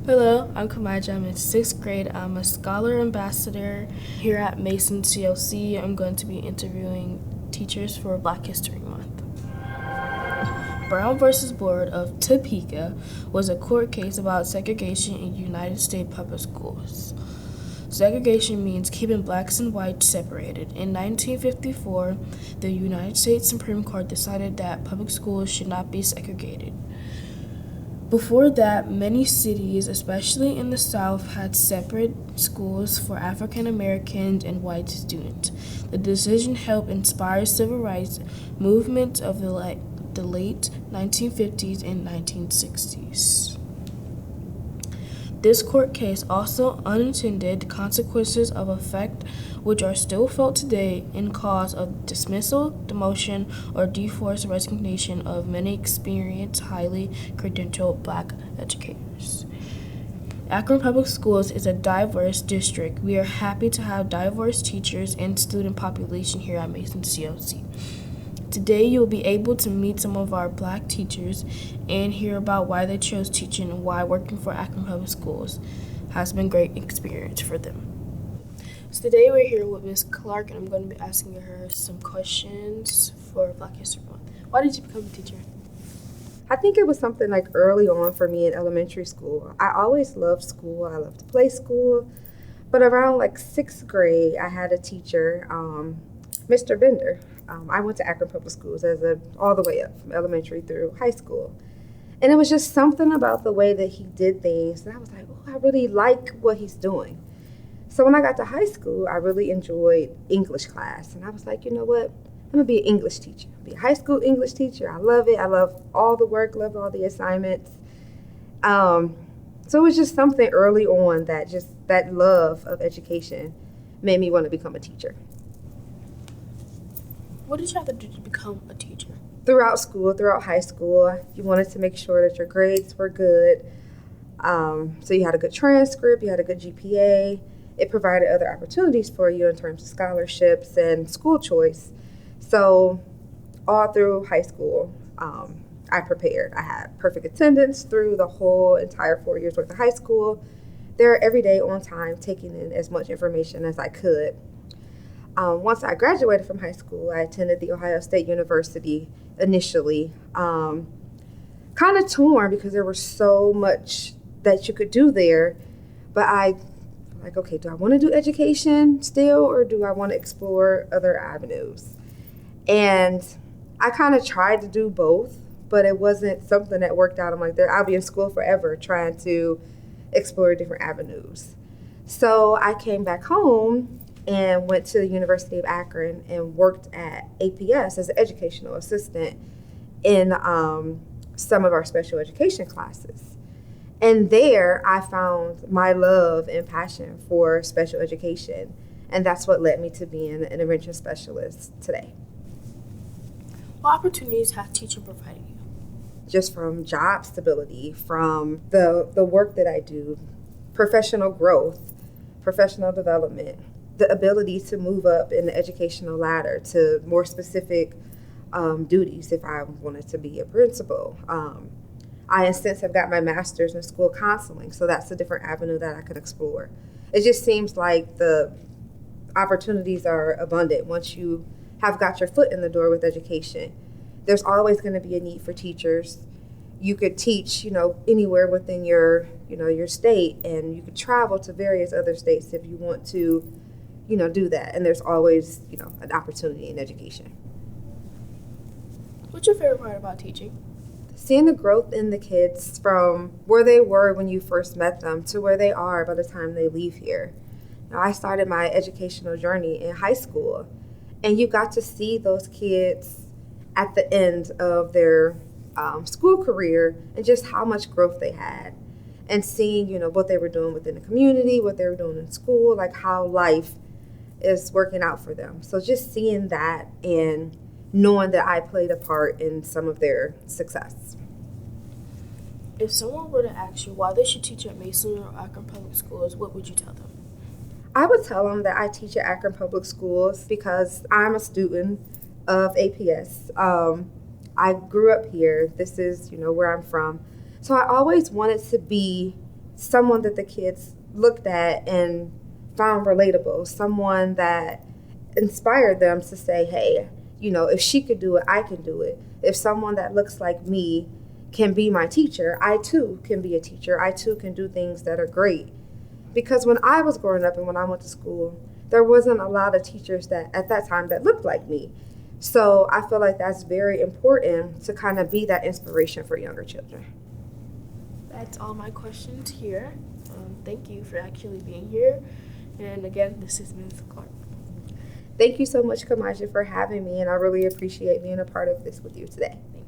Hello, I'm Kae'Mijah. I'm in 6th grade. I'm a scholar ambassador here at Mason CLC. I'm going to be interviewing teachers for Black History Month. Brown versus Board of Topeka was a court case about segregation in United States public schools. Segregation means keeping blacks and whites separated. In 1954, the United States Supreme Court decided that public schools should not be segregated. Before that, many cities, especially in the South, had separate schools for African Americans and white students. The decision helped inspire civil rights movements of the late 1950s and 1960s. This court case also unintended consequences of effect which are still felt today in cause of dismissal, demotion, or deforced resignation of many experienced, highly credentialed Black educators. Akron Public Schools is a diverse district. We are happy to have diverse teachers and student population here at Mason CLC. Today, you will be able to meet some of our Black teachers and hear about why they chose teaching and why working for Akron Public Schools has been a great experience for them. So today we're here with Ms. Clark, and I'm going to be asking her some questions for Black History Month. Why did you become a teacher? I think it was something like early on for me in elementary school. I always loved school. I loved to play school. But around like 6th grade, I had a teacher, Mr. Bender. I went to Akron Public Schools all the way up from elementary through high school. And it was just something about the way that he did things. And I was like, oh, I really like what he's doing. So when I got to high school, I really enjoyed English class. And I was like, you know what? I'm going to be an English teacher. Be a high school English teacher. I love it. I love all the work, love all the assignments. So it was just something early on that love of education made me want to become a teacher. What did you have to do to become a teacher? Throughout high school, you wanted to make sure that your grades were good. So you had a good transcript, you had a good GPA. It provided other opportunities for you in terms of scholarships and school choice. So all through high school, I prepared. I had perfect attendance through the whole entire 4 years worth of high school. There every day on time, taking in as much information as I could. Once I graduated from high school, I attended the Ohio State University initially. Kind of torn because there was so much that you could do there, but okay, do I want to do education still, or do I want to explore other avenues? And I kind of tried to do both, but it wasn't something that worked out. I'm like, I'll be in school forever trying to explore different avenues. So I came back home and went to the University of Akron and worked at APS as an educational assistant in some of our special education classes. And there I found my love and passion for special education, and that's what led me to being an intervention specialist today. What opportunities have teaching provided you? Just from job stability, from the work that I do, professional growth, professional development, the ability to move up in the educational ladder to more specific duties if I wanted to be a principal. I, in sense, have got my master's in school counseling, so that's a different avenue that I could explore. It just seems like the opportunities are abundant once you have got your foot in the door with education. There's always going to be a need for teachers. You could teach, anywhere within your state, and you could travel to various other states if you want to, do that. And there's always, an opportunity in education. What's your favorite part about teaching? Seeing the growth in the kids from where they were when you first met them to where they are by the time they leave here. Now, I started my educational journey in high school, and you got to see those kids at the end of their school career and just how much growth they had, and seeing, what they were doing within the community, what they were doing in school, like how life is working out for them. So just seeing that and knowing that I played a part in some of their success. If someone were to ask you why they should teach at Mason or Akron Public Schools, what would you tell them? I would tell them that I teach at Akron Public Schools because I'm a student of APS. I grew up here. This is, where I'm from. So I always wanted to be someone that the kids looked at and found relatable, someone that inspired them to say, hey, you know, if she could do it, I can do it. If someone that looks like me can be my teacher, I too can be a teacher. I too can do things that are great. Because when I was growing up and when I went to school, there wasn't a lot of teachers that at that time that looked like me. So I feel like that's very important to kind of be that inspiration for younger children. That's all my questions here. Thank you for actually being here. And again, this is Ms. Clark. Thank you so much, Kae'Mijah, for having me, and I really appreciate being a part of this with you today. Thank you.